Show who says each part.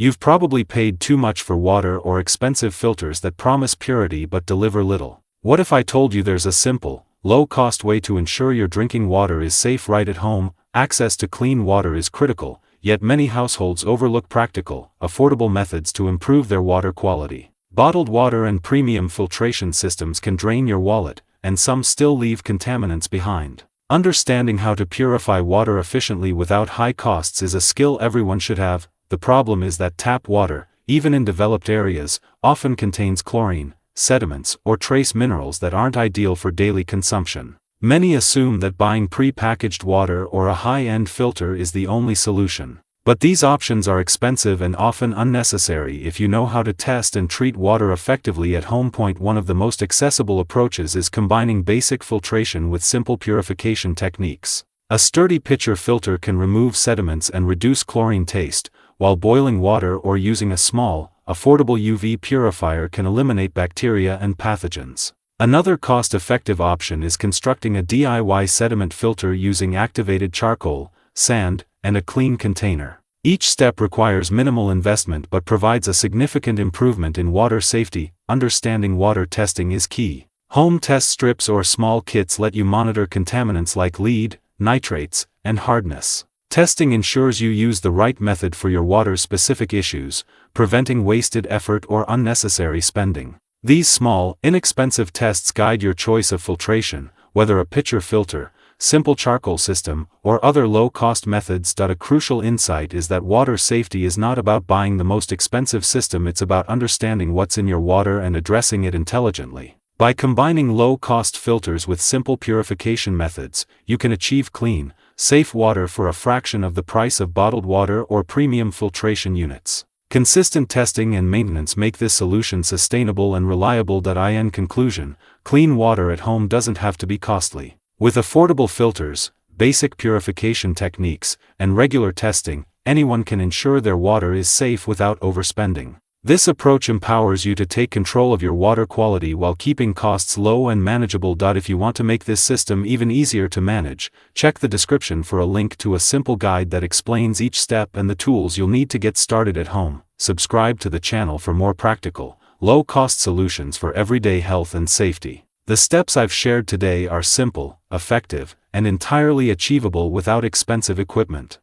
Speaker 1: You've probably paid too much for water or expensive filters that promise purity but deliver little. What if I told you there's a simple, low-cost way to ensure your drinking water is safe right at home? Access to clean water is critical, yet many households overlook practical, affordable methods to improve their water quality. Bottled water and premium filtration systems can drain your wallet, and some still leave contaminants behind. Understanding how to purify water efficiently without high costs is a skill everyone should have. The problem is that tap water, even in developed areas, often contains chlorine, sediments, or trace minerals that aren't ideal for daily consumption. Many assume that buying pre-packaged water or a high-end filter is the only solution. But these options are expensive and often unnecessary if you know how to test and treat water effectively at home. One of the most accessible approaches is combining basic filtration with simple purification techniques. A sturdy pitcher filter can remove sediments and reduce chlorine taste, while boiling water or using a small, affordable UV purifier can eliminate bacteria and pathogens. Another cost-effective option is constructing a DIY sediment filter using activated charcoal, sand, and a clean container. Each step requires minimal investment but provides a significant improvement in water safety. Understanding water testing is key. Home test strips or small kits let you monitor contaminants like lead, nitrates, and hardness. Testing ensures you use the right method for your water-specific issues, preventing wasted effort or unnecessary spending. These small, inexpensive tests guide your choice of filtration, whether a pitcher filter, simple charcoal system, or other low-cost methods. A crucial insight is that water safety is not about buying the most expensive system, it's about understanding what's in your water and addressing it intelligently. By combining low-cost filters with simple purification methods, you can achieve clean, safe water for a fraction of the price of bottled water or premium filtration units. Consistent testing and maintenance make this solution sustainable and reliable. In conclusion, clean water at home doesn't have to be costly. With affordable filters, basic purification techniques, and regular testing, anyone can ensure their water is safe without overspending. This approach empowers you to take control of your water quality while keeping costs low and manageable. If you want to make this system even easier to manage, check the description for a link to a simple guide that explains each step and the tools you'll need to get started at home. Subscribe to the channel for more practical, low-cost solutions for everyday health and safety. The steps I've shared today are simple, effective, and entirely achievable without expensive equipment.